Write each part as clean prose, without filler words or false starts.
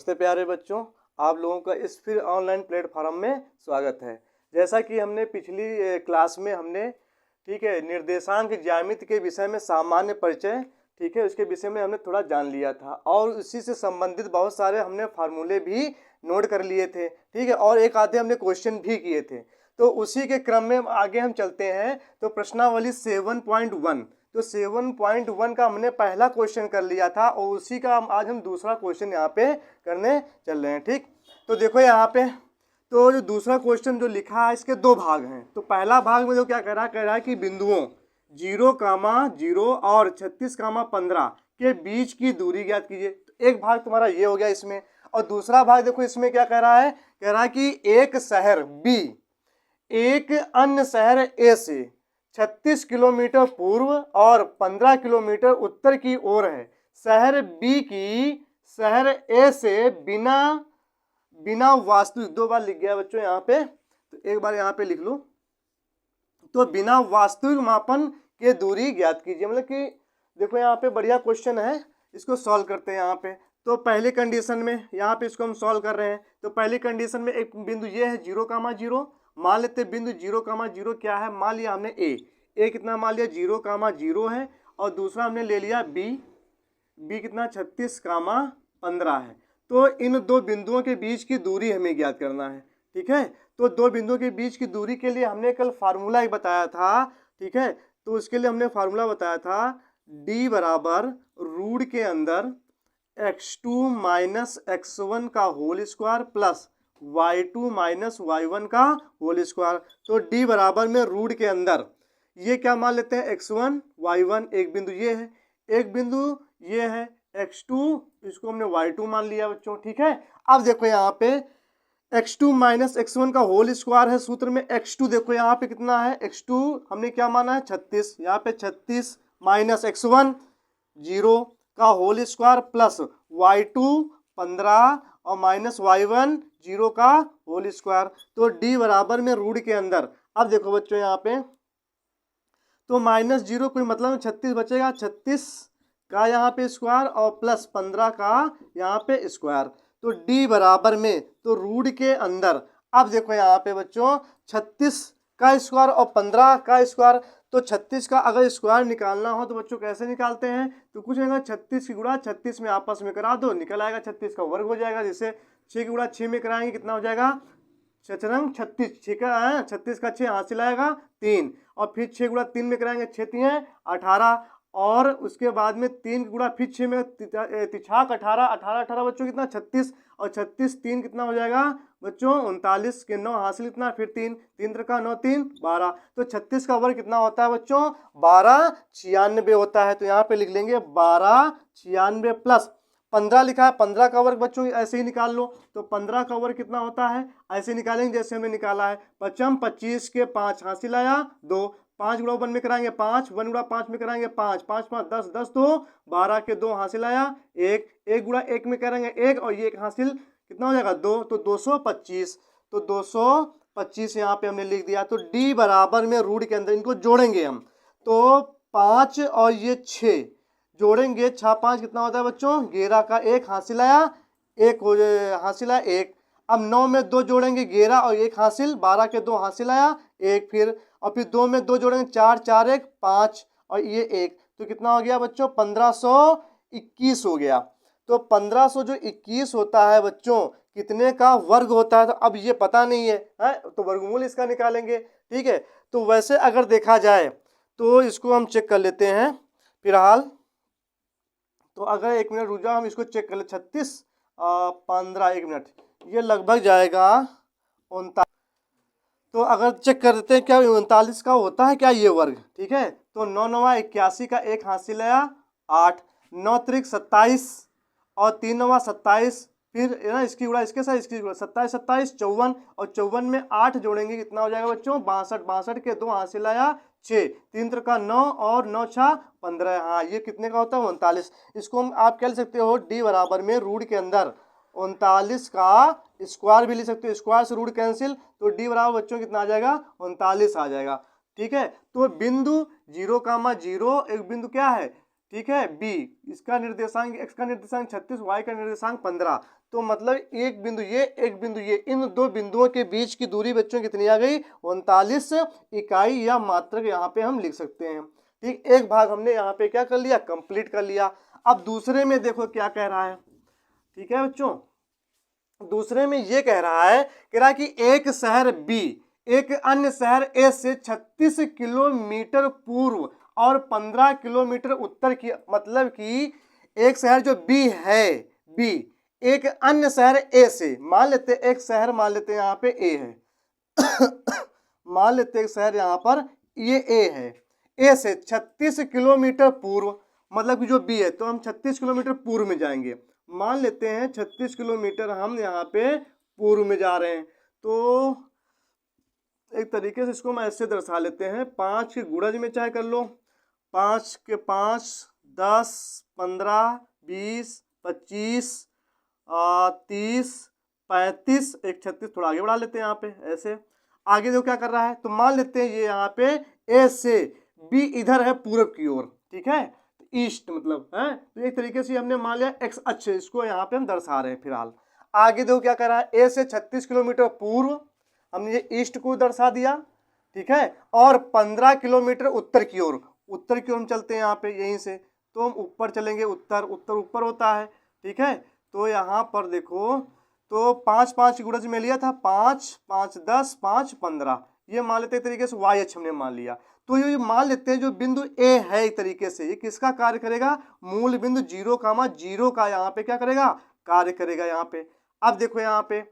नमस्ते प्यारे बच्चों, आप लोगों का इस फिर ऑनलाइन प्लेटफॉर्म में स्वागत है। जैसा कि हमने पिछली क्लास में हमने निर्देशांक ज्यामिति के विषय में सामान्य परिचय उसके विषय में हमने थोड़ा जान लिया था और उसी से संबंधित बहुत सारे हमने फार्मूले भी नोट कर लिए थे। और एक आधे हमने क्वेश्चन भी किए थे। तो उसी के क्रम में आगे हम चलते हैं। तो प्रश्नावली 7.1, तो 7.1 का हमने पहला क्वेश्चन कर लिया था और उसी का आज हम दूसरा क्वेश्चन यहाँ पे करने चल रहे हैं। ठीक, तो देखो यहाँ पे तो जो दूसरा क्वेश्चन जो लिखा है इसके दो भाग हैं। तो पहला भाग में जो क्या कह रहा है कि बिंदुओं 0,0 और 36,15 के बीच की दूरी ज्ञात कीजिए। तो एक भाग तुम्हारा ये हो गया इसमें, और दूसरा भाग देखो इसमें क्या कह रहा है, कह रहा है कि एक शहर बी एक अन्य शहर ए से 36 किलोमीटर पूर्व और 15 किलोमीटर उत्तर की ओर है। शहर बी की शहर ए से बिना वास्तविक, दो बार लिख गया बच्चों यहाँ पे, तो एक बार यहाँ पे लिख लो। तो बिना वास्तविक मापन के दूरी ज्ञात कीजिए। मतलब कि देखो यहाँ पे बढ़िया क्वेश्चन है, इसको सॉल्व करते हैं यहाँ पे। तो पहली कंडीशन में यहाँ पे इसको हम सॉल्व कर रहे हैं। तो पहली कंडीशन में एक बिंदु ये है 0,0, मान लेते बिंदु 0,0 क्या है, मान लिया हमने ए कितना मान लिया 0,0 है, और दूसरा हमने ले लिया बी कितना 36,15 है। तो इन दो बिंदुओं के बीच की दूरी हमें ज्ञात करना है। ठीक है, तो दो बिंदुओं के बीच की दूरी के लिए हमने कल फार्मूला ही बताया था। ठीक है, तो उसके लिए हमने फार्मूला बताया था d बराबर रूट के अंदर x2 माइनस x1 का whole square plus y2 minus y1 का होल स्क्वायर। तो d बराबर में रूट के अंदर ये क्या मान लेते हैं x1 y1, एक बिंदु ये है, एक बिंदु ये है x2, इसको हमने y2 मान लिया बच्चों। ठीक है, अब देखो यहाँ पे x2 माइनस x1 का होल स्क्वायर है सूत्र में। x2 देखो यहाँ पे कितना है, x2 हमने क्या माना है 36, यहाँ पे 36 माइनस x1 0 का होल स्क्वायर प्लस y2 15 और माइनस y1 0 का होल स्क्वायर। तो d बराबर में रूट के अंदर, अब देखो बच्चों यहाँ पे तो माइनस 0 कोई मतलब 36 बचेगा, 36 का यहाँ पे स्क्वायर और प्लस 15 का यहाँ पे स्क्वायर। तो d बराबर में तो रूट के अंदर, अब देखो यहाँ पे बच्चों 36 का स्क्वायर और 15 का स्क्वायर। तो 36 का अगर स्क्वायर निकालना हो तो बच्चों कैसे निकालते हैं, तो कुछ नहीं, 36 की गुणा 36 में आपस में करा दो, निकल आएगा 36 का वर्ग हो जाएगा। जैसे 6 की गुणा 6 में कराएंगे कितना हो जाएगा, 36, 6 का 36 का 6 हासिल आएगा 3, और फिर 6 गुणा 3 में कराएंगे 6 3 18, और उसके बाद में 3 गुणा फिर 6 में 18 बच्चों कितना 36, और 36 3 कितना हो जाएगा बच्चों 39 के 9 हासिल कितना, फिर 3 3 का 9 3 12। तो 36 का वर्ग कितना होता है बच्चों 1296 होता है। तो यहाँ पे लिख लेंगे 1296 प्लस 15 लिखा है, 15 का वर्ग बच्चों ऐसे ही निकाल लो। तो 15 का वर्ग कितना होता है, ऐसे निकालेंगे जैसे हमें निकाला है। 25 के 5 हासिल आया 2, 5 गुणा 1 में कराएंगे 5, 1 गुणा 5 में कराएंगे 5, 5 5 10, 10 2 12 के 2 हासिल आया 1, 1 गुणा 1 में करेंगे 1, और ये 1 हासिल कितना हो जाएगा 2, तो 225। तो 225 यहाँ पे हमने लिख दिया। तो d बराबर में रूट के अंदर इनको जोड़ेंगे हम, तो 5 और ये 6 जोड़ेंगे, 6 5 कितना होता है बच्चों 11 का 1 हासिल आया 1 हो हासिल आया 1। अब 9 में 2 जोड़ेंगे 11 और 1 हासिल, 12 के 2 हासिल आया 1, फिर 2 में 2 जोड़ेंगे 4 4 1 5 और ये 1, तो कितना हो गया बच्चों 1521 हो गया। तो 1500 जो 21 होता है बच्चों कितने का वर्ग होता है, तो अब ये पता नहीं है, तो वर्गमूल इसका निकालेंगे। ठीक है, तो वैसे अगर देखा जाए तो इसको हम चेक कर लेते हैं फिलहाल। तो अगर 1 मिनट रुक जाओ, हम इसको चेक कर ले, 36 15 1 मिनट, ये लगभग जाएगा 39। तो अगर चेक कर देते हैं क्या 39 का होता है क्या ये वर्ग। ठीक है, तो 9 9 81 का 1 हासिल आया 8, 9 3 27 और 3 9 27, फिर ना इसकी गुणा इसके साथ इसकी गुणा 27 27 54, और 54 में 8 जोड़ेंगे कितना हो जाएगा बच्चों 62, 62 के 2 हासिल आया 6, 3 का 9 और 9 6 15। हाँ, ये कितने का होता है 39। इसको हम आप कह सकते हो d बराबर में रूट के अंदर 39 का स्क्वायर भी लिख सकते हो, स्क्वायर से रूट कैंसिल, तो d बराबर बच्चों कितना आ जाएगा 39 आ जाएगा। ठीक है, तो बिंदु 0,0 एक बिंदु क्या है, ठीक है बी, इसका निर्देशांक x का निर्देशांक 36, y का निर्देशांक 15, तो मतलब एक बिंदु ये, एक बिंदु ये, इन दो बिंदुओं के बीच की दूरी बच्चों कितनी आ गई? 39 इकाई या मात्रक यहाँ पे हम लिख सकते हैं। ठीक, एक भाग हमने यहाँ पे क्या कर लिया? कंप्लीट कर लिया। अब दूसरे में देखो क्या कह रहा है। ठीक है बच्चों, दूसरे में ये कह रहा है कि एक शहर बी एक अन्य शहर ए से 36 किलोमीटर पूर्व और 15 किलोमीटर उत्तर की, मतलब कि एक शहर जो बी है, बी एक अन्य शहर ए से, मान लेते एक शहर, मान लेते यहाँ पे ए है मान लेते एक शहर यहाँ पर ये ए है, ए से 36 किलोमीटर पूर्व, मतलब कि जो बी है, तो हम 36 किलोमीटर पूर्व में जाएंगे। मान लेते हैं 36 किलोमीटर हम यहाँ पे पूर्व में जा रहे हैं, तो एक तरीके से इसको हम ऐसे दर्शा लेते हैं, 5 के गुणज में चाहे कर लो, 5 के 5, 10, 15, 20, 25, 30, 35, एक 36, थोड़ा आगे बढ़ा लेते हैं यहाँ पे ऐसे। आगे देखो क्या कर रहा है, तो मान लेते हैं ये यहाँ पे ए से बी इधर है पूर्व की ओर, ठीक है, ईस्ट मतलब है, तो एक तरीके से हमने मान लिया एक्स अक्ष, इसको यहाँ पे हम दर्शा रहे हैं फिलहाल। आगे देखो क्या कर रहा है, ए से 36 किलोमीटर पूर्व हमने ये ईस्ट को दर्शा दिया, ठीक है, और 15 किलोमीटर उत्तर की ओर, उत्तर की ओर हम चलते हैं यहाँ पे यहीं से, तो हम ऊपर चलेंगे, उत्तर, उत्तर ऊपर होता है, ठीक है। तो यहाँ पर देखो, तो 5 5 गुणज में लिया था, 5 5 10 5 15, ये मान लेते हैं तरीके से वाई अक्ष हमने मान लिया। तो ये मान लेते हैं जो बिंदु ए है एक तरीके से, ये किसका कार्य करेगा? मूल बिंदु 0,0 का यहाँ पे क्या करेगा? कार्य करेगा यहाँ पे। अब देखो यहाँ पे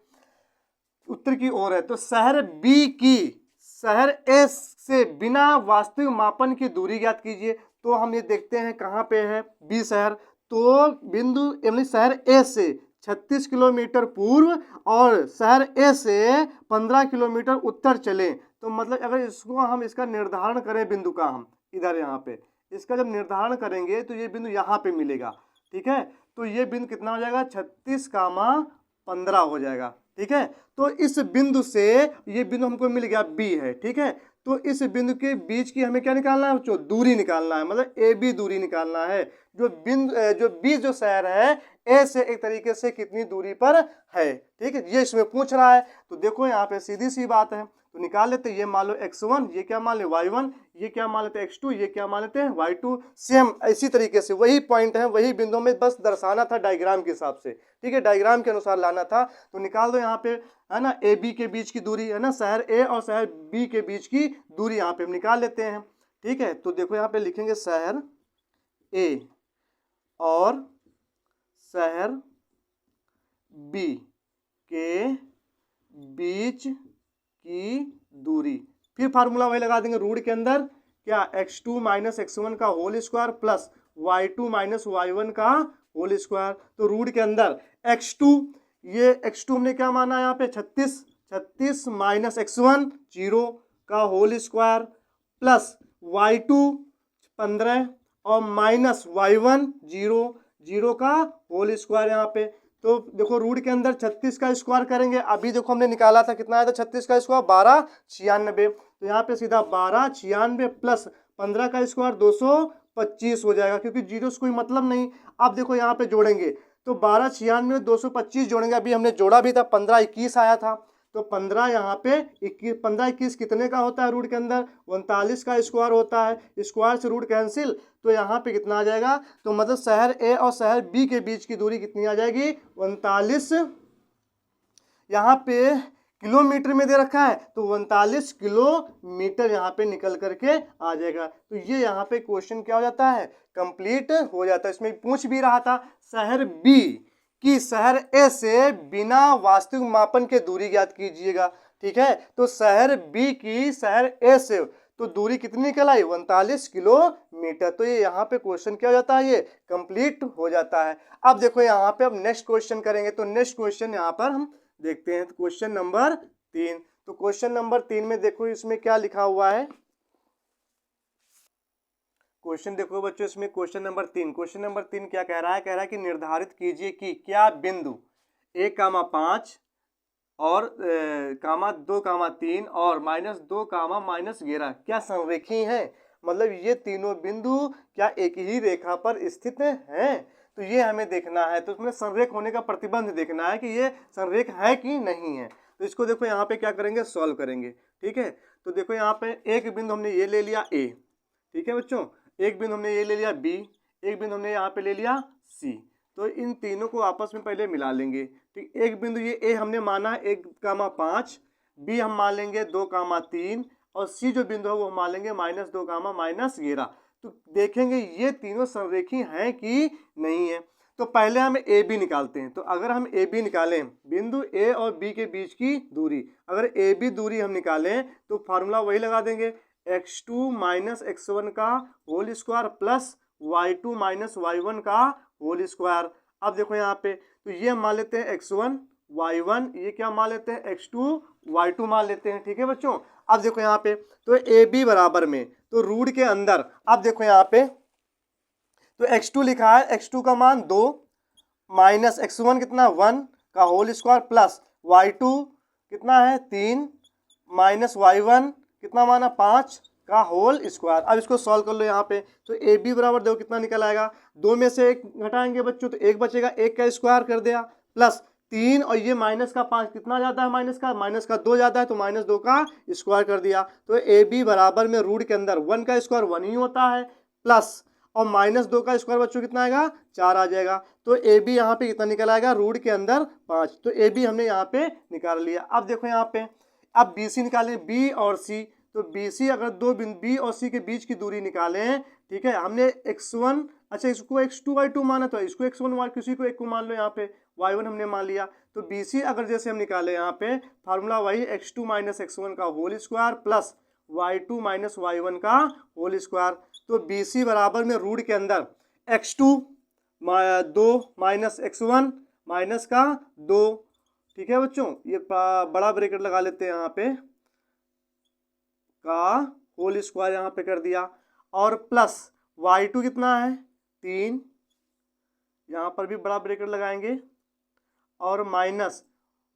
उत्तर की ओर है, तो शहर बी की शहर ए से बिना वास्तविक मापन की दूरी ज्ञात कीजिए। तो हम ये देखते हैं कहाँ पे है बी शहर, तो बिंदु यानी शहर ए से 36 किलोमीटर पूर्व और शहर ए से 15 किलोमीटर उत्तर चलें, तो मतलब अगर इसको हम इसका निर्धारण करें बिंदु का, हम इधर यहाँ पे इसका जब निर्धारण करेंगे तो ये बिंदु यहाँ पे मिलेगा, ठीक है। तो ये बिंदु कितना हो जाएगा? 36,15 हो जाएगा, ठीक है। तो इस बिंदु से ये बिंदु हमको मिल गया बी है, ठीक है। तो इस बिंदु के बीच की हमें क्या निकालना है बच्चों? दूरी निकालना है, मतलब ए बी दूरी निकालना है। जो बिंदु जो बी जो शहर है ए से एक तरीके से कितनी दूरी पर है, ठीक है, ये इसमें पूछ रहा है। तो देखो यहाँ पे सीधी सी बात है, तो निकाल लेते हैं। ये मान लो x1, ये क्या मान ले y1, ये क्या मान लेते हैं x2, ये क्या मान लेते हैं y2। सेम इसी तरीके से वही पॉइंट है, वही बिंदु में बस दर्शाना था डायग्राम के हिसाब से, ठीक है, डायग्राम के अनुसार लाना था। तो निकाल दो यहाँ पे, है ना, ए बी के बीच की दूरी, है ना, शहर ए और शहर बी के बीच की दूरी यहाँ पे हम निकाल लेते हैं, ठीक है। तो देखो यहाँ पे लिखेंगे शहर ए और शहर बी के बीच की दूरी, फिर फार्मूला वही लगा देंगे रूट के अंदर, क्या x2 माइनस x1 का whole square plus y2 minus y1 का होल स्क्वायर। तो रूट के अंदर x2, ये x2 हमने क्या माना यहाँ पे? 36 माइनस x1 0 का होल स्क्वायर प्लस y2 15 और माइनस y1 0 का होल स्क्वायर यहाँ पे। तो देखो रूट के अंदर 36 का स्क्वायर करेंगे, अभी देखो हमने निकाला था कितना आया था 36 का स्क्वायर 1296, तो यहाँ पे सीधा 1296 प्लस 15 का स्क्वायर 225 हो जाएगा, क्योंकि जीरो से कोई मतलब नहीं। अब देखो यहाँ पे जोड़ेंगे तो 1296 में 225 जोड़ेंगे, अभी हमने जोड़ा भी था, 15 21 आया था, तो 15 यहाँ पे 15 21 कितने का होता है? रूट के अंदर 39 का स्क्वायर होता है, स्क्वायर से रूट कैंसिल, तो यहाँ पे कितना आ जाएगा? तो मतलब शहर ए और शहर बी के बीच की दूरी कितनी आ जाएगी? 39, यहाँ पे किलोमीटर में दे रखा है, तो 39 किलोमीटर यहाँ पे निकल करके आ जाएगा। तो ये यहाँ पे क्वेश्चन क्या हो जाता है? कंप्लीट हो जाता है। इसमें पूछ भी रहा था शहर बी कि शहर ए से बिना वास्तविक मापन के दूरी ज्ञात कीजिएगा, ठीक है। तो शहर बी की शहर ए से तो दूरी कितनी निकल आई? 39 किलोमीटर। तो ये यहाँ पे क्वेश्चन क्या हो जाता है? ये कंप्लीट हो जाता है। अब देखो यहाँ पे अब नेक्स्ट क्वेश्चन करेंगे, तो नेक्स्ट क्वेश्चन यहाँ पर हम देखते हैं, क्वेश्चन नंबर 3। तो क्वेश्चन नंबर 3 में देखो इसमें क्या लिखा हुआ है, क्वेश्चन देखो बच्चों, इसमें क्वेश्चन नंबर 3 क्या कह रहा है? कह रहा है कि निर्धारित कीजिए कि क्या बिंदु 1,5 और (2,3) और (2, -11) क्या संरेखी हैं? मतलब ये तीनों बिंदु क्या एक ही रेखा पर स्थित हैं? तो ये हमें देखना है। तो उसमें संरेख होने का प्रतिबंध देखना है कि ये संरेख है कि नहीं है। तो इसको देखो यहाँ पे क्या करेंगे, सॉल्व करेंगे। ठीक है, तो देखो यहाँ पे एक बिंदु हमने ये ले लिया ए, ठीक है बच्चों, एक बिंदु हमने ये ले लिया बी, एक बिंदु हमने यहाँ पे ले लिया सी। तो इन तीनों को आपस में पहले मिला लेंगे। ठीक, एक बिंदु ये ए हमने माना है 1,5, बी हम मान लेंगे 2,3 और सी जो बिंदु है वो हम मान लेंगे -2, -11। तो देखेंगे ये तीनों संरेखी हैं कि नहीं है। तो पहले हम ए बी निकालते हैं। तो अगर हम ए बी निकालें, बिंदु ए और बी के बीच की दूरी, अगर ए बी दूरी हम निकालें तो फार्मूला वही लगा देंगे, x2 - x1 का whole square plus y2 - y1 का होल स्क्वायर। अब देखो यहाँ पे, तो ये हम मान लेते हैं x1 y1, ये क्या मान लेते हैं x2 y2 मान लेते हैं। ठीक है बच्चों, अब देखो यहाँ पे, तो ए बी बराबर में, तो रूट के अंदर, अब देखो यहाँ पे, तो x2 लिखा है, x2 का मान 2 माइनस x1 कितना 1 का होल स्क्वायर प्लस y2 कितना है 3 माइनस y1 कितना माना 5 का होल स्क्वायर। अब इसको सॉल्व कर लो यहाँ पे, तो ए बी बराबर देखो कितना निकल आएगा, 2 में से 1 घटाएंगे बच्चों तो 1 बचेगा, 1 का स्क्वायर कर दिया प्लस 3 और ये माइनस का 5 कितना जाता है, माइनस का 2 जाता है, तो -2 का स्क्वायर कर दिया। तो ए बी बराबर में रूट के अंदर 1 का स्क्वायर 1 ही होता है प्लस और -2 का स्क्वायर बच्चों कितना आएगा 4 आ जाएगा। तो ए बी यहाँ पे कितना निकल आएगा, रूट के अंदर 5। तो ए बी हमने यहाँ पे निकाल लिया। अब देखो यहाँ पे, अब बी सी निकालें, बी और सी, तो बी सी अगर दो बिंदु बी और सी के बीच की दूरी निकालें, ठीक है, हमने x1, अच्छा इसको x2 y2 माना, तो इसको x1 y, किसी को एक को मान लो, यहाँ पे y1 हमने मान लिया। तो बी सी अगर जैसे हम निकाले यहाँ पे फार्मूला वही x2 - x1 का whole square plus y2 - y1 का होल स्क्वायर। तो बी सी बराबर में रूट के अंदर x2 2 माइनस x1 माइनस का 2। ठीक है बच्चों, ये बड़ा ब्रैकेट लगा लेते हैं यहाँ पे, का होल स्क्वायर यहाँ पे कर दिया, और प्लस y2 कितना है 3, यहाँ पर भी बड़ा ब्रैकेट लगाएंगे, और माइनस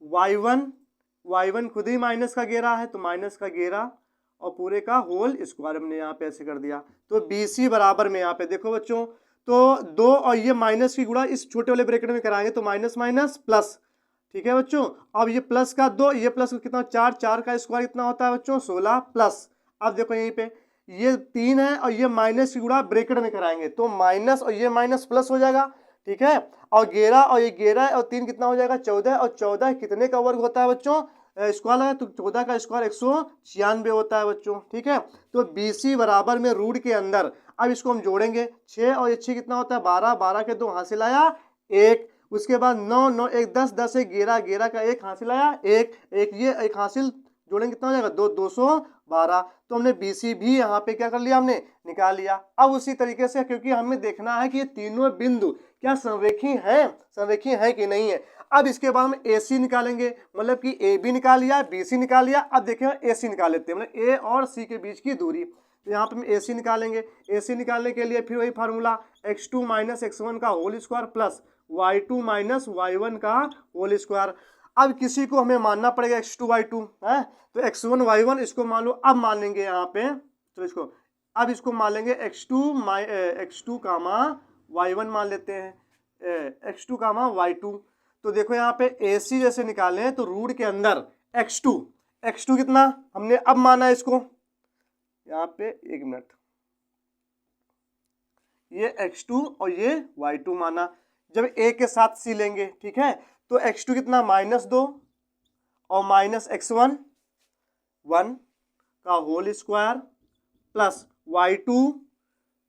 y1 खुद ही माइनस का घेरा है, तो माइनस का घेरा और पूरे का होल स्क्वायर हमने यहाँ पे ऐसे कर दिया। तो बी सी बराबर में यहाँ पे देखो बच्चों, तो 2 और ये माइनस की गुणा इस छोटे वाले ब्रैकेट में कराएंगे, तो माइनस माइनस प्लस। ठीक है बच्चों, अब ये प्लस का 2, ये प्लस कितना 4, 4 का स्क्वायर कितना होता है बच्चों 16 प्लस। अब देखो यहीं पे ये 3 है और ये माइनस की गुणा ब्रैकेट में कराएंगे, तो माइनस और ये माइनस प्लस हो जाएगा। ठीक है, और 11 और ये 11 और 3 कितना हो जाएगा 14, और 14 कितने का वर्ग होता है बच्चों, स्क्वायर है, तो 14 का स्क्वायर 196 होता है बच्चों। ठीक है, तो बी सी बराबर में रूट के अंदर, अब इसको हम जोड़ेंगे, 6 और 6 कितना होता है 12, 12 के 2 हासिल आया 1, उसके बाद 9, 9 1 10, 10 1 11, 11 का 1 हासिल आया 1, 1 ये 1 हासिल जोड़ेंगे कितना हो जाएगा 2, 212। तो हमने बी सी भी यहाँ पे क्या कर लिया, हमने निकाल लिया। अब उसी तरीके से, क्योंकि हमें देखना है कि ये तीनों बिंदु क्या संरेखी हैं कि नहीं है। अब इसके बाद हम ए सी निकालेंगे, मतलब कि ए बी निकाल लिया, बी सी निकाल लिया। अब देखें ए सी निकाल लेते हैं, मतलब ए और सी के बीच की दूरी। तो यहाँ पे हम ए सी निकालेंगे, ए सी निकालने के लिए फिर वही फार्मूला x2 - x1 का whole square plus y2 - y1 का होल स्क्वायर। अब किसी को हमें मानना पड़ेगा x2 y2 है, तो x1 y1 इसको मान लो। अब मान लेंगे यहाँ पे, तो इसको अब इसको मान लेंगे x2 कामा y1 मान लेते हैं, x2 कामा y2। तो देखो यहाँ पे ए सी जैसे निकालें, तो रूट के अंदर x2 कितना हमने अब माना है इसको, यहाँ पे 1 मिनट, ये x2 और ये y2 माना। जब a के साथ c लेंगे, ठीक है, तो x2 कितना -2 और माइनस x1 1 का होल स्क्वायर प्लस y2,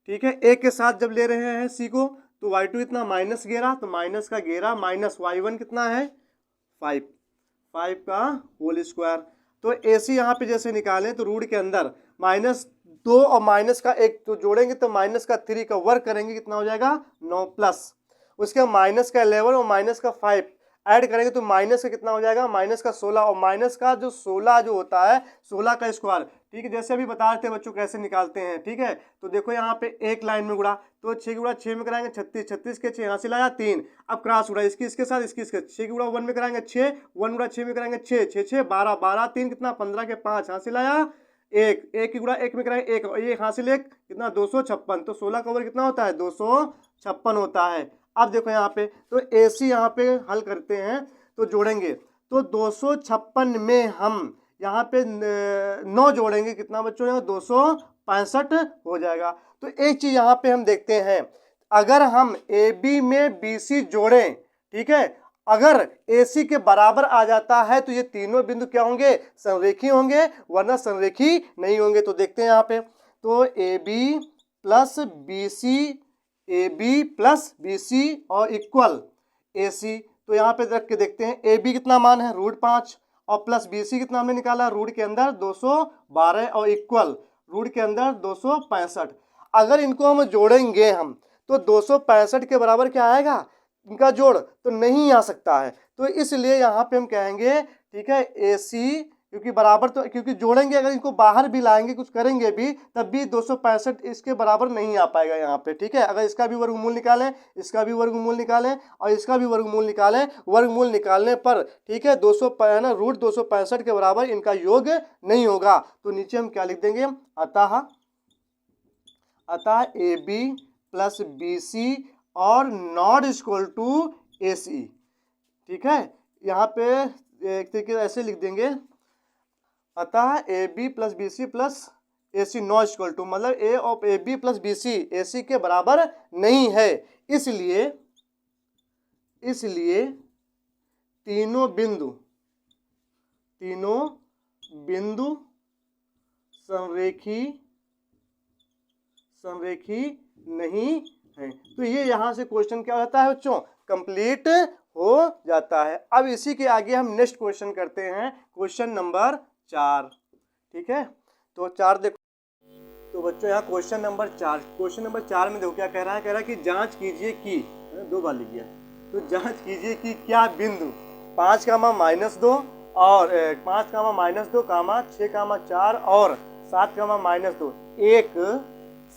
ठीक है, a के साथ जब ले रहे हैं c को, तो y2 कितना -11, तो माइनस का घेरा माइनस y1 कितना है 5 का होल स्क्वायर। तो ए सी यहाँ पे जैसे निकालें, तो रूट के अंदर -2 और माइनस का 1 तो जोड़ेंगे, तो माइनस का 3 का वर्ग करेंगे, कितना हो जाएगा 9 प्लस, उसके माइनस का 11 और माइनस का 5 ऐड करेंगे, तो माइनस का कितना हो जाएगा माइनस का 16, और माइनस का जो 16 जो होता है 16 का स्क्वायर। ठीक है, जैसे अभी बता रहे थे बच्चों कैसे निकालते हैं। ठीक है, तो देखो यहाँ पे एक लाइन में गुणा, तो 6 गुणा 6 में कराएंगे 36, 36 के 6 यहाँ से लाया 3। अब क्रॉस गुणा इसकी इसके साथ, इसकी इसके 6 गुणा 1 में कराएंगे 6, 1 गुणा 6 में कराएंगे 6, 6 6 12, 12 3 कितना 15 के 5 यहाँ से लाया 1, 1 की गुणा 1 में कराएंगे 1, और ये हासिल 1 कितना 256। तो 16 का वर्ग कितना होता है 256 होता है। अब देखो यहाँ पे तो AC यहाँ पे हल करते हैं तो जोड़ेंगे तो 256 में हम यहाँ पे 9 जोड़ेंगे, कितना बच्चों जोड़ेंगे 265 हो जाएगा। तो एक चीज यहाँ पे हम देखते हैं, अगर हम AB में BC जोड़ें, ठीक है, अगर AC के बराबर आ जाता है तो ये तीनों बिंदु क्या होंगे, संरेखी होंगे, वरना संरेखी नहीं होंगे। तो देखते हैं यहाँ पे तो AB plus BC, AB plus BC और इक्वल AC। तो यहाँ पे रख के देखते हैं AB कितना मान है √5 और प्लस BC कितना हमने निकाला रूट के अंदर 212 और इक्वल रूट के अंदर 265। अगर इनको हम जोड़ेंगे हम तो 265 के बराबर क्या आएगा, इनका जोड़ तो नहीं आ सकता है। तो इसलिए यहाँ पे हम कहेंगे ठीक है AC, क्योंकि बराबर तो क्योंकि जोड़ेंगे अगर इनको बाहर भी लाएंगे कुछ करेंगे भी तब भी 265 इसके बराबर नहीं आ पाएगा यहाँ पे, ठीक है। अगर इसका भी वर्गमूल निकालें, इसका भी वर्गमूल निकालें और इसका भी वर्गमूल निकालें, वर्गमूल निकालने पर ठीक है √265 के बराबर इनका योग नहीं होगा। तो नीचे हम क्या लिख देंगे, अतः AB प्लस BC और नॉट इक्वल टू AC, ठीक है। यहाँ पे एक तरीके से ऐसे लिख देंगे, अतः AB plus BC plus AC not equal to, मतलब A of AB plus BC AC के बराबर नहीं है। इसलिए तीनों बिंदु संरेखी नहीं है। तो ये यहाँ से क्वेश्चन क्या होता है बच्चों, कंप्लीट हो जाता है। अब इसी के आगे हम नेक्स्ट क्वेश्चन करते हैं, क्वेश्चन नंबर 4, ठीक है। तो 4 देखो, तो बच्चों यहाँ क्वेश्चन नंबर 4 में देखो क्या कह रहा है, कि जांच कीजिए कि 2 बार लिख दिया, तो जांच कीजिए कि क्या बिंदु 5, -2 और 5, -2, 6, 4 और 7, -2 एक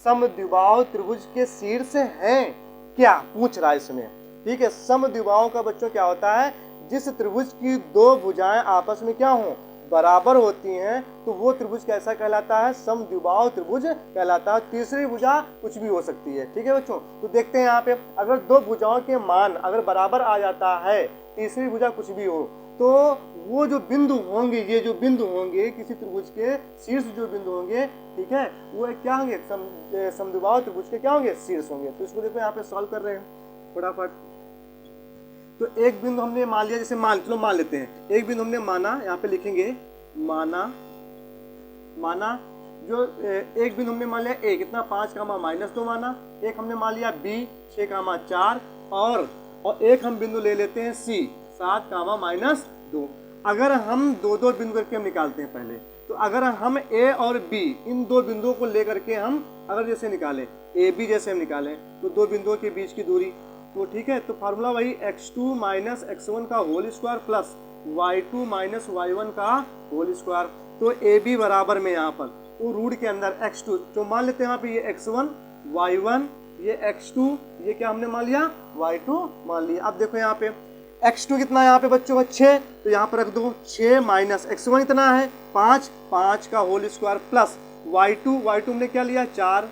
समद्विबाहु त्रिभुज के शीर्ष हैं क्या, पूछ रहा है इसमें, ठीक है। समद्विबाहु का बच्चों क्या होता है, जिस त्रिभुज की 2 भुजाएं आपस में क्या हों, बराबर होती हैं, तो वो त्रिभुज कैसा कहलाता है, समद्विबाहु त्रिभुज कहलाता है। तीसरी भुजा कुछ भी हो सकती है, ठीक है बच्चों। तो देखते हैं यहाँ पे अगर 2 भुजाओं के मान अगर बराबर आ जाता है, तीसरी भुजा कुछ भी हो, तो वो जो बिंदु होंगे, ये जो बिंदु होंगे किसी त्रिभुज के शीर्ष जो बिंदु होंगे, ठीक है, वो क्या होंगे, समद्विबाहु त्रिभुज के क्या होंगे, शीर्ष होंगे। तो इसको देखो यहाँ पे सॉल्व कर रहे हैं फटाफट। तो एक बिंदु हमने मान लिया, जैसे चलो मान लेते हैं, एक बिंदु हमने माना, यहाँ पे लिखेंगे माना जो एक बिंदु हमने मान लिया A, कितना 5, -2 माना, एक हमने मान लिया B 6, 4 और एक हम बिंदु ले लेते हैं C 7, -2। अगर हम 2 बिंदु करके हम निकालते हैं पहले, तो अगर हम A और B इन 2 बिंदुओं को लेकर के हम अगर जैसे निकालें, AB जैसे हम निकालें, तो 2 बिंदुओं के बीच की दूरी, तो ठीक है, तो फार्मूला वही x2 - x1 का whole square plus y2 - y1 का होल स्क्वायर। तो AB बराबर में यहाँ पर वो रूट के अंदर x2, तो मान लेते हैं यहाँ पे ये x1 y1, ये x2, ये क्या हमने मान लिया y2 मान लिया। अब देखो यहाँ पे x2 कितना है यहाँ पे बच्चों का 6, तो यहाँ पर रख दो 6 - x1 इतना है 5 का होल स्क्वायर प्लस y2 हमने क्या लिया 4,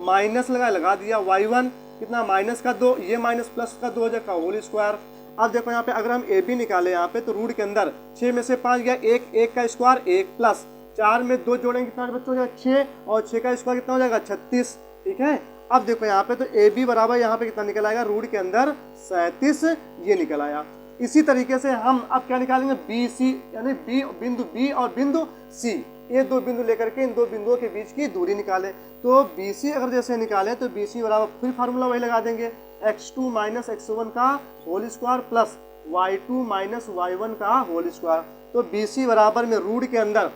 माइनस लगा दिया y1 कितना -2, ये माइनस प्लस का 2 हो जाएगा होल स्क्वायर। अब देखो यहाँ पे अगर हम AB निकाले यहाँ पे, तो रूट के अंदर 6 में से 5 गया, 1 का स्क्वायर 1 प्लस 4 में 2 जोड़ेंगे कितना बच्चों हो जाएगा 6 और 6 का स्क्वायर कितना हो जाएगा 36, ठीक है। अब देखो यहाँ पे तो AB बराबर यहाँ पे कितना निकल आएगा, रूट के अंदर 37 ये निकल आया। इसी तरीके से हम अब क्या निकालेंगे BC, यानी बिंदु B और बिंदु C, ये 2 बिंदु लेकर के इन 2 बिंदुओं के बीच की दूरी निकालें। तो BC अगर जैसे निकालें तो BC बराबर फिर फार्मूला वही लगा देंगे, x2 - x1 का whole square plus y2 - y1 का होल स्क्वायर। तो BC बराबर में रूट के अंदर,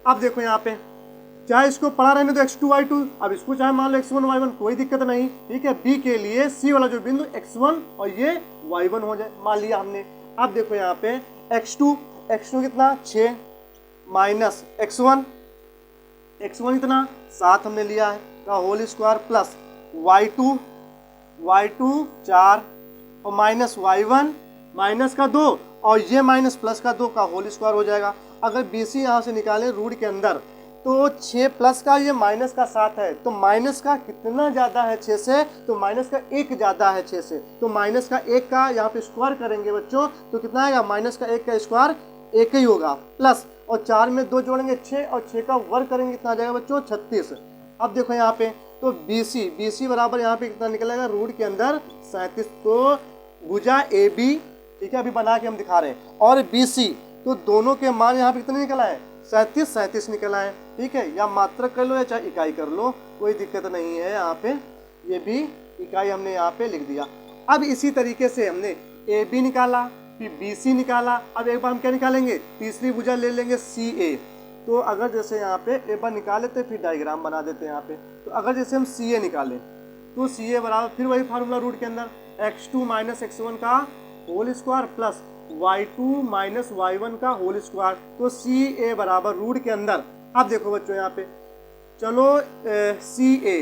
अब देखो यहाँ पे चाहे इसको पढ़ा रहने तो x2 y2, अब इसको चाहे मान लो x1 y1, कोई दिक्कत नहीं, ठीक है। B के लिए C वाला जो बिंदु x1 और ये y1 हो जाए, मान लिया हमने। अब देखो यहाँ पे x2 कितना 6 माइनस x1 इतना 7 हमने लिया है का होल स्क्वायर प्लस y2 4 और माइनस y1 माइनस का 2 और ये माइनस प्लस का 2 का होल स्क्वायर हो जाएगा। अगर BC यहाँ से निकालें रूट के अंदर तो 6 प्लस का ये माइनस का 7 है, तो माइनस का कितना ज़्यादा है 6 से, तो माइनस का 1 ज़्यादा है 6 से, तो माइनस का 1 का यहाँ पे स्क्वायर करेंगे बच्चों तो कितना आएगा, माइनस का 1 का स्क्वायर 1 ही होगा, प्लस और 4 में 2 जोड़ेंगे 6 और 6 का वर्ग करेंगे कितना आ जाएगा बच्चों 36। अब देखो यहाँ पे तो BC बराबर यहाँ पे कितना निकलेगा, रूट के अंदर 37, तो भुजा AB, ठीक है, अभी बना के हम दिखा रहे हैं, और BC, तो दोनों के मान यहाँ पे कितने निकल आए, 37 निकल आए, ठीक है, या मात्रक कर लो या चाहे इकाई कर लो, कोई दिक्कत नहीं है। यहाँ पे ये भी इकाई हमने यहाँ पे लिख दिया। अब इसी तरीके से हमने AB निकाला, फिर BC निकाला, अब एक बार हम क्या निकालेंगे, तीसरी भुजा ले लेंगे CA। तो अगर जैसे यहाँ पे एक बार निकाल लेते फिर डायग्राम बना देते हैं यहाँ पे, तो अगर जैसे हम CA निकालें तो CA बराबर फिर वही फार्मूला रूट के अंदर x2 माइनस x1 का whole square plus y2 minus y1 का होल स्क्वायर, तो CA बराबर रूट के अंदर। अब देखो बच्चों यहाँ पे चलो CA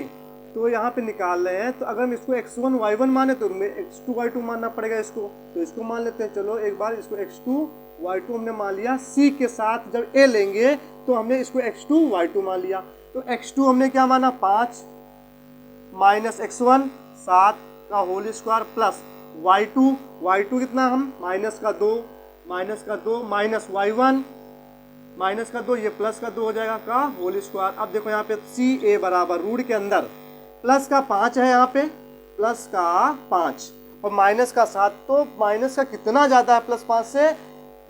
तो यहाँ पे निकाल रहे हैं, तो अगर हम इसको x1 y1 माने तो x2 y2 मानना पड़ेगा इसको, तो इसको मान लेते हैं। चलो एक बार इसको x2 y2 हमने मान लिया, C के साथ जब A लेंगे तो हमने इसको x2 y2 मान लिया, तो x2 हमने क्या माना 5 माइनस x1 7 का होल स्क्वायर प्लस y2 कितना हम माइनस का 2 माइनस y1 माइनस का 2, ये प्लस का 2 हो जाएगा का होल स्क्वायर। अब देखो यहाँ पे CA बराबर रूट के अंदर प्लस का 5 है, यहाँ पे प्लस का 5 और माइनस का 7, तो माइनस का कितना ज़्यादा है, प्लस 5 से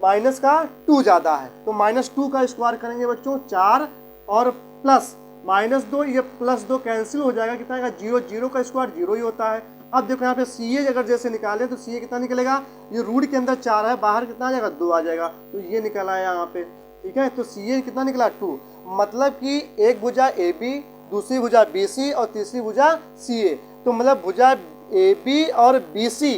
माइनस का 2 ज़्यादा है, तो माइनस 2 का स्क्वायर करेंगे बच्चों 4 और प्लस माइनस 2, ये प्लस 2 कैंसिल हो जाएगा, कितना आएगा 0, 0 का स्क्वायर 0 ही होता है। अब देखो यहाँ पे CA अगर जैसे निकाले तो CA कितना निकलेगा, ये रूट के अंदर 4 है, बाहर कितना आ जाएगा 2 आ जाएगा, तो ये निकल आया यहाँ पे, ठीक है। तो CA कितना निकला 2, मतलब कि एक भुजा AB, दूसरी भुजा BC और तीसरी भुजा CA, तो मतलब भुजा AB और BC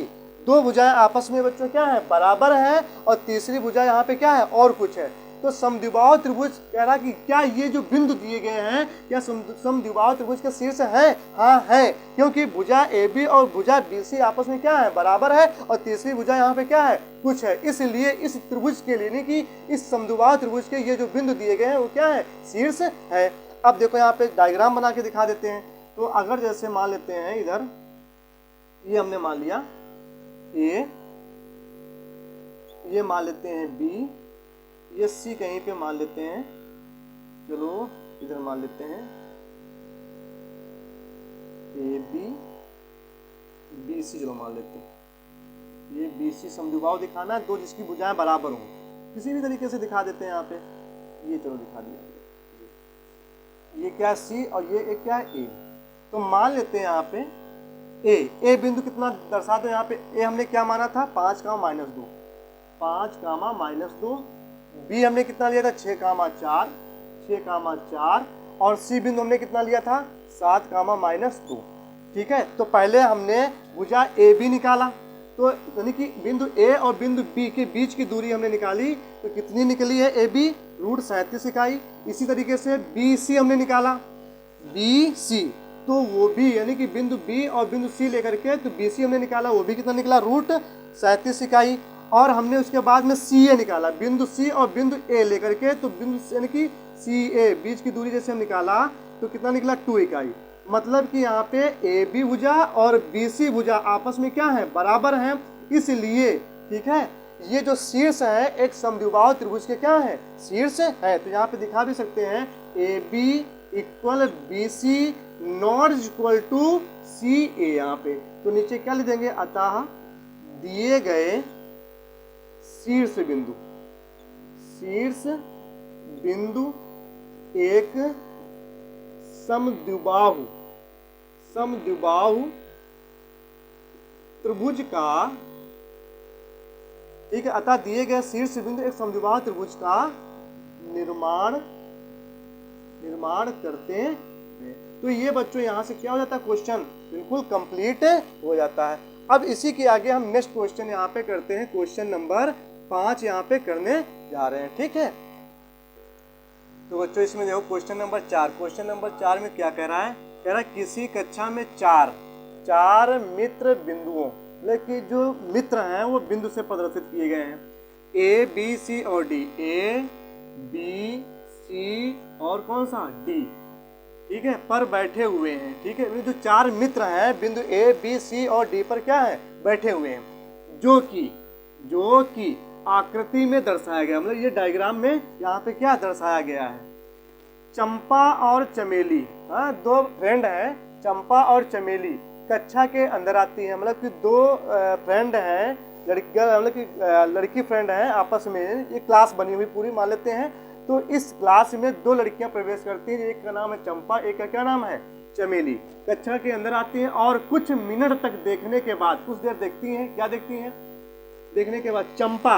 दो भुजाएं आपस में बच्चों क्या है, बराबर है, और तीसरी भुजा यहाँ पे क्या है और कुछ है। तो समद्विबाहु त्रिभुज कह रहा कि क्या ये जो बिंदु दिए गए हैं क्या समद्विबाहु त्रिभुज के शीर्ष है, हाँ है, क्योंकि भुजा AB और भुजा BC आपस में क्या है, बराबर है, और तीसरी भुजा यहाँ पे क्या है, कुछ है, इसलिए इस त्रिभुज के लिए, कि इस समद्विबाहु त्रिभुज के ये जो बिंदु दिए गए हैं वो क्या है, शीर्ष है। अब देखो यहाँ पे डायग्राम बना के दिखा देते हैं। तो अगर जैसे मान लेते हैं इधर ये हमने मान लिया A, ये मान लेते हैं B, ये C कहीं पे मान लेते हैं, चलो इधर मान लेते हैं AB BC, चलो मान लेते हैं ये BC समद्विबाहु दिखाना है, दो जिसकी भुजाएं बराबर हों, किसी भी तरीके से दिखा देते हैं यहाँ पे, ये चलो दिखा दिया, ये क्या C और ये एक क्या है A। तो मान लेते हैं यहाँ पे A बिंदु कितना दर्शा दो, यहाँ पे A हमने क्या माना था 5 का माइनस 2, 5 कामा माइनस 2, B हमने कितना लिया था 6 कामा 4, और C बिंदु हमने कितना लिया था 7 कामा माइनस 2, ठीक है। तो पहले हमने भुजा AB निकाला, तो यानी कि बिंदु A और बिंदु B के बीच की दूरी हमने निकाली, तो कितनी निकली है AB, रूट 37 इकाई। इसी तरीके से BC हमने निकाला, BC तो वो भी यानी कि बिंदु B और बिंदु C लेकर के, तो BC हमने निकाला, वो भी कितना निकला, रूट 37 इकाई। और हमने उसके बाद में CA निकाला, बिंदु C और बिंदु A लेकर के, तो बिंदु यानी कि CA बीच की दूरी जैसे हम निकाला तो कितना निकला 2 इकाई। मतलब कि यहाँ पे AB भुजा और BC भुजा आपस में क्या है, बराबर हैं, इसलिए ठीक है ये जो शीर्ष है एक समद्विबाहु त्रिभुज के क्या है, शीर्ष है। तो यहाँ पे दिखा भी सकते हैं AB equal BC not equal to CA यहाँ पे, तो नीचे क्या लिख देंगे, अतः दिए गए शीर्ष बिंदु एक समद्विबाहु त्रिभुज का, ठीक है, अतः दिए गए शीर्ष बिंदु एक समद्विबाहु त्रिभुज का निर्माण करते हैं। तो ये बच्चों यहाँ से क्या हो जाता है, क्वेश्चन बिल्कुल कंप्लीट हो जाता है। अब इसी के आगे हम नेक्स्ट क्वेश्चन यहाँ पे करते हैं, क्वेश्चन नंबर 5 यहाँ पे करने जा रहे हैं, ठीक है। तो बच्चों इसमें देखो क्वेश्चन नंबर 4, क्वेश्चन नंबर 4 में क्या कह रहा है, कह रहा है किसी कक्षा में चार मित्र बिंदुओं, मतलब कि जो मित्र हैं वो बिंदु से प्रदर्शित किए गए हैं A B C और D, A B C सी और कौन सा डी, ठीक है, पर बैठे हुए हैं। ठीक है, ये जो चार मित्र हैं बिंदु ए बी सी और डी पर क्या है, बैठे हुए हैं, जो कि आकृति में दर्शाया गया, मतलब ये डायग्राम में यहाँ पे क्या दर्शाया गया है, चंपा और चमेली, हाँ, दो फ्रेंड हैं, चंपा और चमेली कक्षा के अंदर आती है, मतलब कि दो फ्रेंड हैं, लड़की फ्रेंड हैं आपस में, ये क्लास बनी हुई पूरी मान लेते हैं। तो इस क्लास में दो लड़कियां प्रवेश करती हैं, एक का नाम है चंपा, एक का क्या नाम है चमेली, कक्षा के अंदर आती हैं और कुछ मिनट तक देखने के बाद, कुछ देर देखती हैं, क्या देखती हैं, देखने के बाद चंपा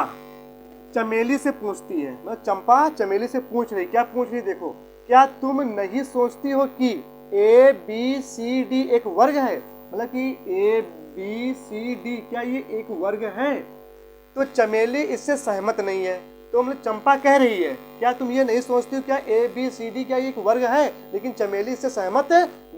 चमेली से पूछती है, मतलब चंपा चमेली से पूछ रही, क्या पूछ रही, देखो, क्या तुम नहीं सोचती हो कि ए बी सी डी एक वर्ग है, मतलब कि ए बी सी डी क्या ये एक वर्ग है। तो चमेली इससे सहमत नहीं है, तो मतलब चंपा कह रही है क्या तुम ये नहीं सोचती हो क्या ए बी सी डी क्या ये एक वर्ग है, लेकिन चमेली इससे सहमत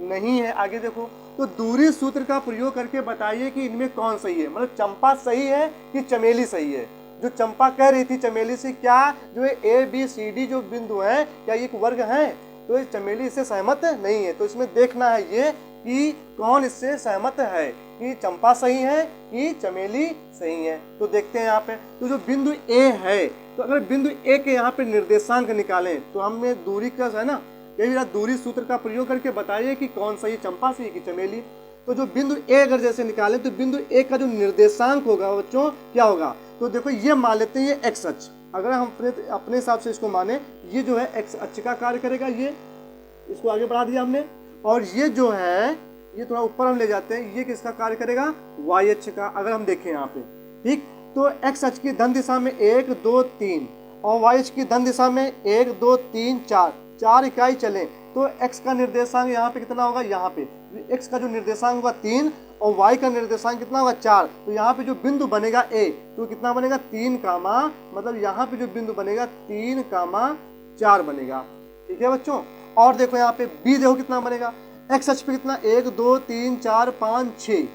नहीं है। आगे देखो, तो दूरी सूत्र का प्रयोग करके बताइए कि इनमें कौन सही है, मतलब चंपा सही है कि चमेली सही है। जो चंपा कह रही थी चमेली से क्या जो ए बी सी डी जो बिंदु हैं क्या ये एक वर्ग हैं, तो चमेली इससे सहमत नहीं है। तो इसमें देखना है ये कि कौन इससे सहमत है, कि चंपा सही है कि चमेली सही है। तो देखते हैं यहाँ पे, तो जो बिंदु ए है, तो अगर बिंदु ए के यहाँ पे निर्देशांक निकालें तो हमें दूरी का है ना, यही दूरी सूत्र का प्रयोग करके बताइए कि कौन सही, चंपा सही कि चमेली। तो जो बिंदु ए अगर जैसे निकालें तो बिंदु ए का जो निर्देशांक होगा बच्चों क्या होगा, तो देखो ये मान लेते हैं ये एक्स अक्ष, अगर हम अपने हिसाब से इसको माने, ये जो है एक्स अक्ष का कार्य करेगा, ये इसको आगे बढ़ा दिया हमने, और ये जो है ये थोड़ा ऊपर हम ले जाते हैं, ये किसका कार्य करेगा, वाई अक्ष का। अगर हम देखें यहाँ पे, ठीक, तो एक्स अक्ष की धन दिशा में 1 2 3 और वाई अक्ष की धन दिशा में 1 2 3 4 इकाई चले, तो एक्स का निर्देशांक यहाँ पे कितना होगा, यहाँ पे एक्स का जो निर्देशांक होगा 3 और वाई का निर्देशांक कितना होगा 4। तो यहाँ पे जो बिंदु बनेगा ए, तो कितना बनेगा 3 कामा, मतलब यहाँ पे जो बिंदु बनेगा 3 कामा 4 बनेगा। ठीक है बच्चों, और देखो यहाँ पे बी देखो कितना बनेगा, एक्स अक्ष पे कितना 1 2 3 4 5 6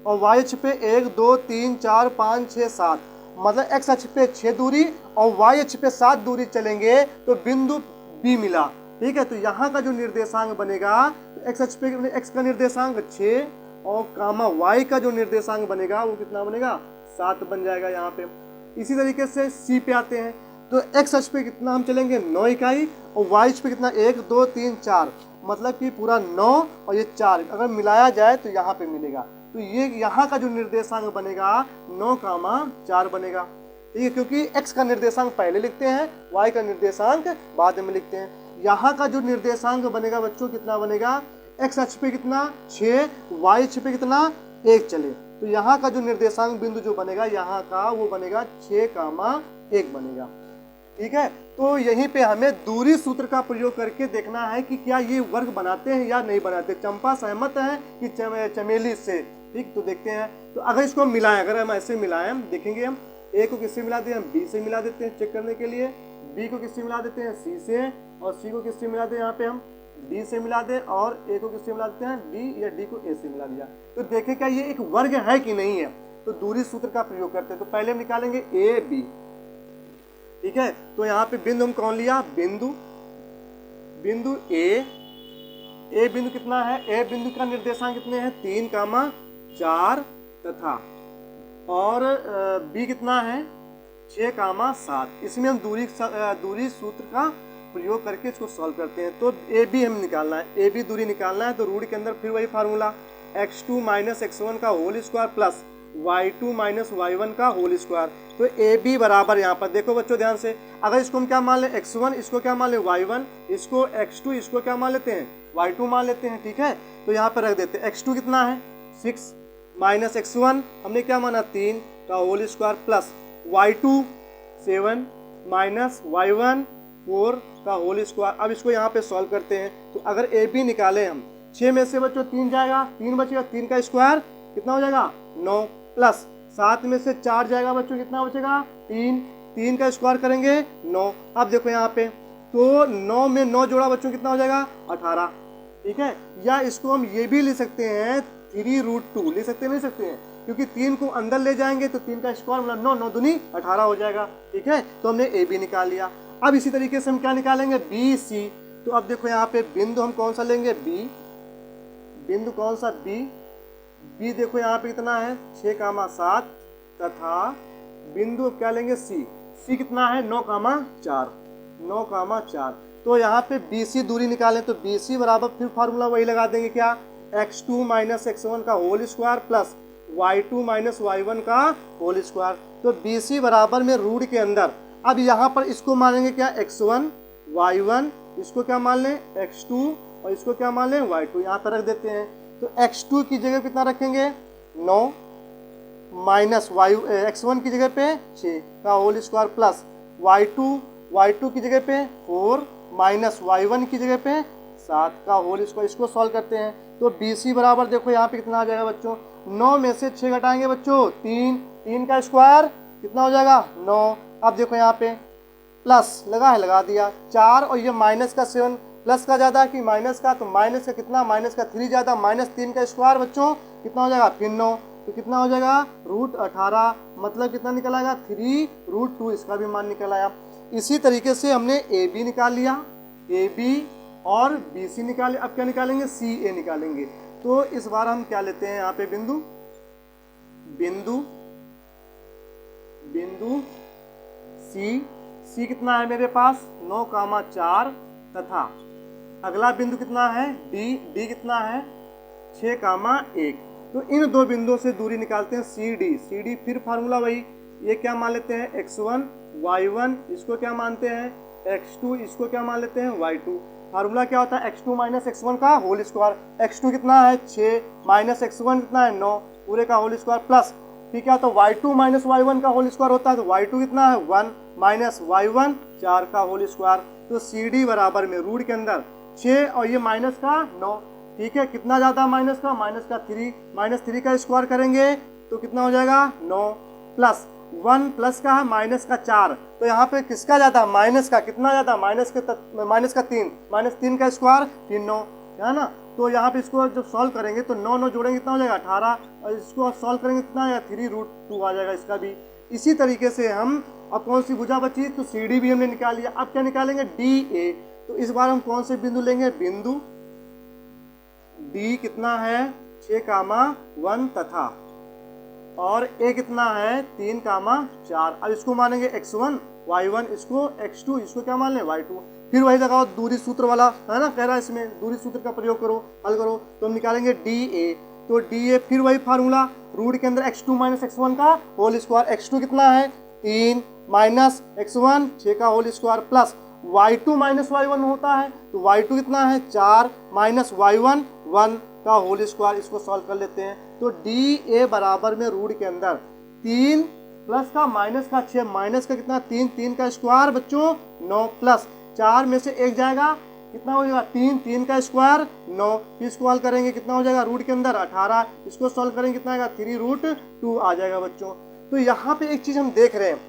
और वाई अक्ष पे 1 2 3 4 5 6 7, मतलब एक्स अक्ष पे 6 दूरी और वाई अक्ष पे 7 दूरी चलेंगे तो बिंदु बी मिला। ठीक है, तो यहाँ का जो निर्देशांक बनेगा, तो एक्स अक्ष पे एक्स का निर्देशांक 6 और कामा वाई का जो निर्देशांक बनेगा वो कितना बनेगा 7 बन जाएगा यहाँ पे। इसी तरीके से सी पे आते हैं, तो एक्स अक्ष पे कितना हम चलेंगे 9 इकाई और वाई अक्ष पे कितना 1 2 3 4, मतलब कि पूरा 9 और ये 4 अगर मिलाया जाए तो यहाँ पे मिलेगा। तो ये यहाँ का जो निर्देशांक बनेगा 9 कामा 4 बनेगा। ठीक है, क्योंकि एक्स का निर्देशांक पहले लिखते हैं, वाई का निर्देशांक बाद में लिखते हैं। यहाँ का जो निर्देशांक बनेगा बच्चों कितना बनेगा, एक्स अक्ष पे कितना 6, वाई अक्ष पे कितना 1 चले, तो यहाँ का जो निर्देशांक बिंदु जो बनेगा यहाँ का वो बनेगा 6 कामा 1 बनेगा। ठीक है, तो यहीं पे हमें दूरी सूत्र का प्रयोग करके देखना है कि क्या ये वर्ग बनाते हैं या नहीं बनाते, चंपा सहमत है कि चमेली से। ठीक, तो देखते हैं, तो अगर इसको मिलाएं, अगर हम ऐसे मिलाएं, देखेंगे हम ए को किससे मिला दें, हम बी से मिला देते हैं चेक करने के लिए, बी को किससे मिला देते हैं सी से, और सी को किससे मिला दें, यहाँ पे हम डी से मिला दें, और ए को किससे मिला देते हैं डी, या डी को ए से मिला दिया। तो देखें क्या ये एक वर्ग है कि नहीं है, तो दूरी सूत्र का प्रयोग करते हैं। तो पहले हम निकालेंगे ए बी। ठीक है, तो यहाँ पे बिंदु हम कौन लिया, बिंदु ए बिंदु कितना है, ए बिंदु का निर्देशांक कितने हैं 3 कामा 4 तथा, और बी कितना है 6 कामा 7। इसमें हम दूरी सूत्र का प्रयोग करके इसको सॉल्व करते हैं। तो ए बी हम निकालना है, ए बी दूरी निकालना है, तो रूट के अंदर फिर वही फार्मूला x2 माइनस x1 का whole square plus y2 minus y1 का होल स्क्वायर। तो ए बी बराबर, यहाँ पर देखो बच्चों ध्यान से, अगर इसको हम क्या मान लें x1, इसको क्या मान लें y1, इसको x2, इसको क्या मान लेते हैं y2 मान लेते हैं। ठीक है, तो यहाँ पर रख देते हैं, x2 कितना है 6 माइनस x1 हमने क्या माना 3 का whole square plus y2 7 minus y1 4 का होल स्क्वायर। अब इसको यहाँ पे सॉल्व करते हैं, तो अगर ए बी निकालें हम, 6 में से बच्चों 3 जाएगा, 3 बचेगा, 3 का स्क्वायर कितना हो जाएगा 9 प्लस 7 में से 4 जाएगा बच्चों, कितना बचेगा 3 का स्क्वायर करेंगे 9। अब देखो यहाँ पे, तो 9 में 9 जोड़ा बच्चों कितना हो जाएगा 18। ठीक है, या इसको हम ये भी ले सकते हैं 3√2 ले सकते हैं, क्योंकि 3 को अंदर ले जाएंगे तो 3 का स्क्वायर मतलब 9 9 दूनी 18 हो जाएगा। ठीक है, तो हमने ए बी निकाल लिया। अब इसी तरीके से हम क्या निकालेंगे, बी सी। तो अब देखो यहाँ पे बिंदु हम कौन सा लेंगे, बी। बिंदु कौन सा, बी। बी देखो यहाँ पे कितना है 6,7 तथा बिंदु क्या लेंगे, सी। सी कितना है 9,4। 9,4। तो यहाँ पे बी सी दूरी निकालें तो बी सी बराबर फिर फार्मूला वही लगा देंगे, क्या, x2 माइनस x1 का whole square plus y2 minus y1 का होल स्क्वायर। तो बी सी बराबर में रूट के अंदर, अब यहाँ पर इसको मानेंगे क्या, x1 y1, इसको क्या मान लें x2 और इसको क्या मान लें y2, यहाँ पर रख देते हैं। तो x2 की जगह कितना रखेंगे 9 माइनस x1 की जगह पे 6 का होल स्क्वायर प्लस y2 की जगह पे 4 माइनस y1 की जगह पे 7 का होल स्क्वायर। इसको सॉल्व करते हैं तो बी सी बराबर देखो यहाँ पे कितना आ जाएगा बच्चों, 9 में से 6 घटाएंगे बच्चों 3, 3 का स्क्वायर कितना हो जाएगा 9। अब देखो यहाँ पे प्लस लगा है, लगा दिया 4 और ये माइनस का 7, प्लस का ज़्यादा कि माइनस का, तो माइनस का कितना, माइनस का 3 ज़्यादा, -3 का स्क्वायर बच्चों कितना हो जाएगा फिर 9, तो कितना हो जाएगा √18, मतलब कितना निकल आएगा 3√2, इसका भी मान निकल आया। इसी तरीके से हमने ए बी निकाल लिया, ए बी और बी सी निकाले। अब क्या निकालेंगे, सी ए निकालेंगे। तो इस बार हम क्या लेते हैं यहाँ पे बिंदु, बिंदु बिंदु सी। सी कितना है मेरे पास 9,4 तथा अगला बिंदु कितना है डी। डी कितना है 6,1। तो इन दो बिंदुओं से दूरी निकालते हैं सी डी। सी डी फिर फार्मूला वही, ये क्या मान लेते हैं x1 y1, इसको क्या मानते हैं x2, इसको क्या मान लेते हैं y2। फार्मूला क्या होता है x2 माइनस x1 का होल स्क्वायर। x2 कितना है 6 माइनस x1 कितना है 9 पूरे का होल स्क्वायर प्लस, ठीक है, तो y2 माइनस y1 का होल स्क्वायर होता है, तो y2 कितना है 1 माइनस y1 4 का होल स्क्वायर। तो सी डी बराबर में रूट के अंदर 6 और ये माइनस का 9, ठीक है, कितना ज़्यादा माइनस का 3, -3 का स्क्वायर करेंगे तो कितना हो जाएगा 9 प्लस 1 प्लस का है माइनस का 4, तो यहाँ पे किसका ज़्यादा, माइनस का, कितना ज़्यादा माइनस का 3, -3 का स्क्वायर फिर 9, है ना। तो यहाँ पे इसको जब सॉल्व करेंगे तो 9 9 जोड़ेंगे कितना हो जाएगा 18, और इसको सॉल्व करेंगे कितना आएगा 3√2 आ जाएगा इसका भी। इसी तरीके से हम अब कौन सी भुजा बची, तो सी डी भी हमने निकाल लिया। अब क्या निकालेंगे डी ए। तो इस बार हम कौन से बिंदु लेंगे, बिंदु डी कितना है 6,1 तथा और ए कितना है 3,4। अब इसको मानेंगे x1 y1, इसको x2, इसको क्या मान लें y2। फिर वही लगाओ दूरी सूत्र वाला, है ना, कह रहा है इसमें दूरी सूत्र का प्रयोग करो, हल करो। तो हम निकालेंगे डी ए। तो डी ए फिर वही फार्मूला, रूट के अंदर x2 माइनस x1 का होल स्क्वायर। x2 कितना है 3 माइनस x1 6 का whole square plus y2 minus y1 होता है, तो y2 कितना है 4 माइनस y1 1 का होल स्क्वायर। इसको सॉल्व कर लेते हैं तो डी ए बराबर में रूट के अंदर 3 प्लस का माइनस का 6, माइनस का कितना 3, 3 का स्क्वायर बच्चों 9 प्लस 4 में से 1 जाएगा कितना हो जाएगा 3, 3 का स्क्वायर 9। फिर इसको हल करेंगे कितना हो जाएगा रूट के अंदर 18, इसको सॉल्व करेंगे कितना आएगा 3√2 आ जाएगा बच्चों। तो यहाँ पे एक चीज हम देख रहे हैं,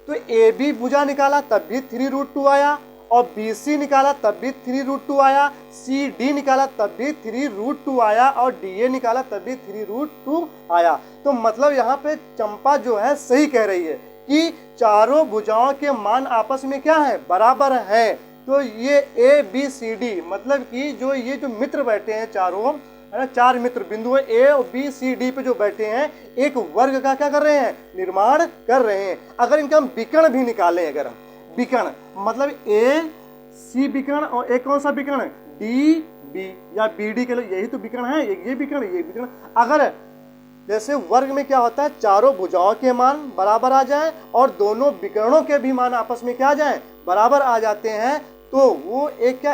तो ए बी भुजा निकाला तब भी 3√2 आया, और बी सी निकाला तब भी 3√2 आया, सी डी निकाला तब भी 3√2 आया, और डी ए निकाला तब भी 3√2 आया। तो मतलब यहाँ पे चंपा जो है सही कह रही है कि चारों भुजाओं के मान आपस में क्या है, बराबर हैं। तो ये ए बी सी डी मतलब कि जो ये जो मित्र बैठे हैं चारों, है ना, 4 मित्र बिंदु ए और बी सी डी पे जो बैठे हैं एक वर्ग का क्या कर रहे हैं, निर्माण कर रहे हैं। अगर इनका हम विकर्ण भी निकालें, अगर हम विकर्ण मतलब ए सी विकर्ण और एक कौन सा विकर्ण डी बी या बी डी के लिए, यही तो विकर्ण है, ये विकर्ण ये विकर्ण। अगर जैसे वर्ग में क्या होता है, चारों भुजाओं के मान बराबर आ जाएं और दोनों विकर्णों के भी मान आपस में क्या आ जाएं, बराबर आ जाते हैं, तो वो एक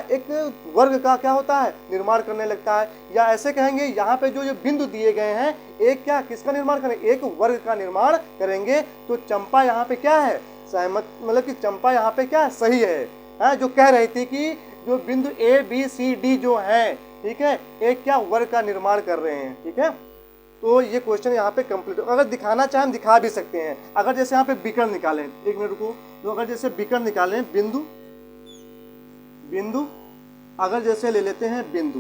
वर्ग का क्या होता है, निर्माण करने लगता है। या ऐसे कहेंगे यहाँ पे जो बिंदु दिए गए हैं एक किसका निर्माण करेंगे, एक वर्ग का निर्माण करेंगे। तो चंपा यहाँ पे क्या है, सहमत, मतलब कि चंपा यहाँ पे क्या है, सही है, जो कह रही थी कि जो बिंदु ए बी सी डी जो है, ठीक है, एक क्या वर्ग का निर्माण कर रहे हैं, ठीक है। तो ये क्वेश्चन यहाँ पे कंप्लीट, अगर दिखाना चाहें हम दिखा भी सकते हैं। अगर जैसे यहाँ पे विकर्ण निकालें, एक मिनट रुको, तो अगर जैसे विकर्ण निकालें बिंदु अगर जैसे ले लेते हैं बिंदु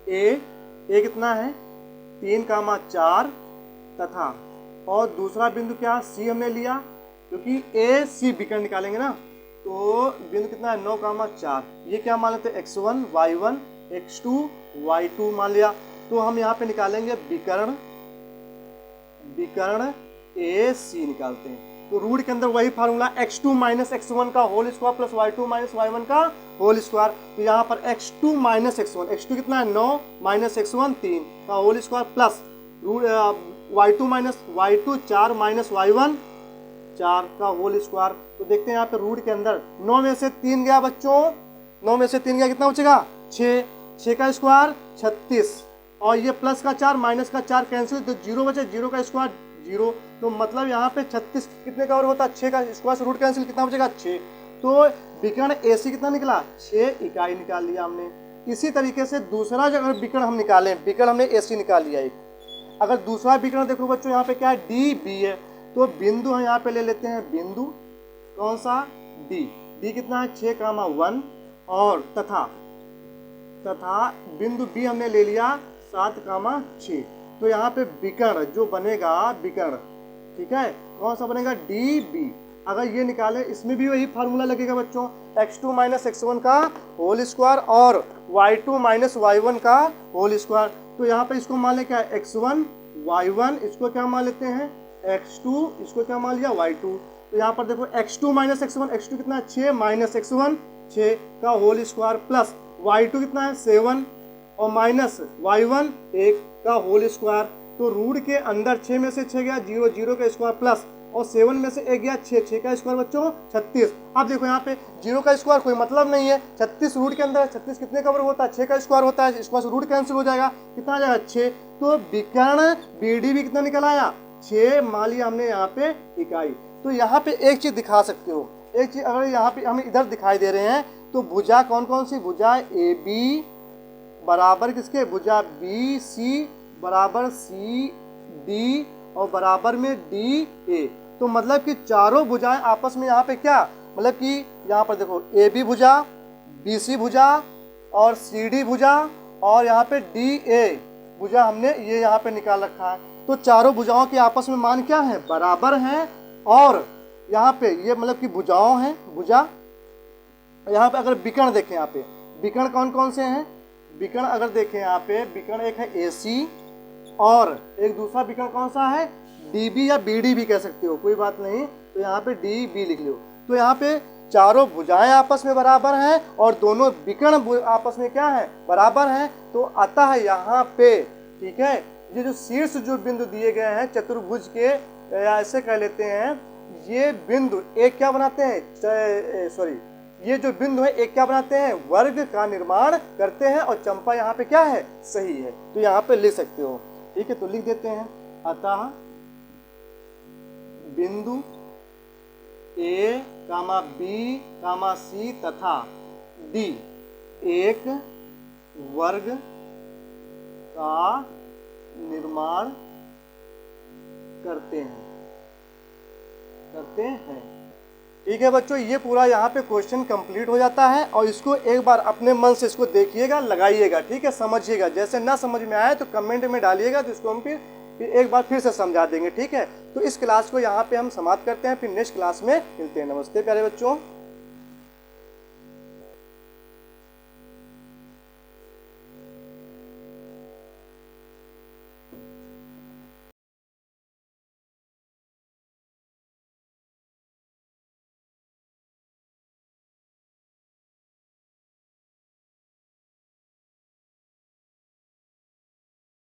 ए कितना है 3,4 तथा और दूसरा बिंदु क्या सी हमने लिया क्योंकि ए सी विकर्ण निकालेंगे ना, तो बिंदु कितना है 9, 4, ये क्या मान लेते हैं x1 y1 x2 y2 मान लिया। तो हम यहाँ पे निकालेंगे विकर्ण ए सी निकालते हैं। तो रूट के अंदर वही फार्मूला x2 माइनस x1 का whole square plus y2 minus y1 का होल स्क्वायर। तो यहाँ पर x2 माइनस x1 कितना है 9 माइनस x1 3 का whole square plus root y2 minus y2 4 minus y1 4 का होल स्क्वायर। तो देखते हैं यहाँ पे रूट के अंदर 9 में से 3 गया बच्चों, 9 में से 3 गया, कितना बचेगा 6, 6 का स्क्वायर 36 और ये प्लस का 4 माइनस का 4 कैंसिल, तो 0 बचे, 0 का स्क्वायर 0। तो मतलब यहाँ पे 36 कितने का और होता है 6 का स्क्वायर से रूट कैंसिल, कितना बचेगा 6। तो विकर्ण AC कितना निकला 6 इकाई निकाल लिया हमने। इसी तरीके से दूसरा अगर विकर्ण हम निकालें, विकर्ण हमने AC निकाल लिया एक, अगर दूसरा विकर्ण देखो बच्चों यहाँ पे क्या है DB है, तो बिंदु हम यहाँ पे ले लेते हैं, बिंदु कौन सा D कितना है 6, 1 और तथा बिंदु B हमने ले लिया 7, 6। तो यहाँ पे विकर्ण जो बनेगा विकर्ण, ठीक है, कौन सा बनेगा DB। अगर ये निकाले इसमें भी वही फार्मूला लगेगा बच्चों, x2 माइनस x1 का होल स्क्वायर और y2 माइनस y1 का होल स्क्वायर। तो यहाँ पे इसको मान लें क्या x1 y1, इसको क्या मान लेते हैं x2, इसको क्या मान लिया y2। तो यहाँ पर देखो x2 माइनस x1, x2 कितना है 6 माइनस x1 6 का होल स्क्वायर प्लस y2 कितना है 7 और माइनस y1 1 का होल स्क्वायर। तो रूट के अंदर 6 में से 6 गया 0, 0 का स्क्वायर प्लस और 7 में से 1 गया 6, 6 का स्क्वायर बच्चों 36। अब देखो यहाँ पे 0 का स्क्वायर कोई मतलब नहीं है, 36 रूट के अंदर 36 कितने का वर्ग होता है 6 का स्क्वायर होता है, स्क्वायर से रूट कैंसिल हो जाएगा, कितना आ जाएगा 6। तो विकर्ण BD भी कितना निकल आया 6, मान लिया हमने यहाँ पे इकाई। तो यहाँ पे एक चीज दिखा सकते हो, एक चीज अगर यहाँ पे हमें इधर दिखाई दे रहे हैं, तो भुजा कौन कौन सी, भुजा AB बराबर किसके, भुजा BC बराबर CD और बराबर में DA। तो मतलब कि चारों भुजाएं आपस में यहाँ पे क्या, मतलब कि यहाँ पर देखो AB भुजा, BC भुजा और CD भुजा और यहाँ पे DA भुजा हमने ये यहाँ पे निकाल रखा है। तो चारों भुजाओं के आपस में मान क्या है, बराबर हैं। और यहाँ पे ये मतलब कि भुजाओं हैं, भुजा। यहाँ पे अगर विकर्ण देखें, यहाँ पे विकर्ण कौन कौन से हैं, विकर्ण अगर देखें यहाँ पे विकर्ण एक है AC और एक दूसरा विकर्ण कौन सा है DB या BD भी कह सकते हो, कोई बात नहीं। तो यहाँ पे DB लिख लो। तो यहाँ पे चारों भुजाएं आपस में बराबर हैं और दोनों विकर्ण आपस में क्या है, बराबर हैं। तो अतः यहाँ पे, ठीक है, ये जो शीर्ष जो बिंदु दिए गए हैं चतुर्भुज के, ऐसे कह लेते हैं, ये बिंदु एक क्या बनाते हैं, सॉरी, ये जो बिंदु है एक क्या बनाते हैं, वर्ग का निर्माण करते हैं। और चंपा यहाँ पे क्या है, सही है। तो यहाँ पे लिख सकते हो, ठीक है। तो लिख देते हैं, अतः बिंदु A, B, C तथा D एक वर्ग का निर्माण करते हैं। ठीक है बच्चों, ये पूरा यहाँ पे क्वेश्चन कंप्लीट हो जाता है। और इसको एक बार अपने मन से इसको देखिएगा, लगाइएगा, ठीक है, समझिएगा। जैसे ना समझ में आए तो कमेंट में डालिएगा, तो इसको हम फिर एक बार फिर से समझा देंगे, ठीक है। तो इस क्लास को यहाँ पे हम समाप्त करते हैं, फिर नेक्स्ट क्लास में मिलते हैं। नमस्ते प्यारे बच्चों।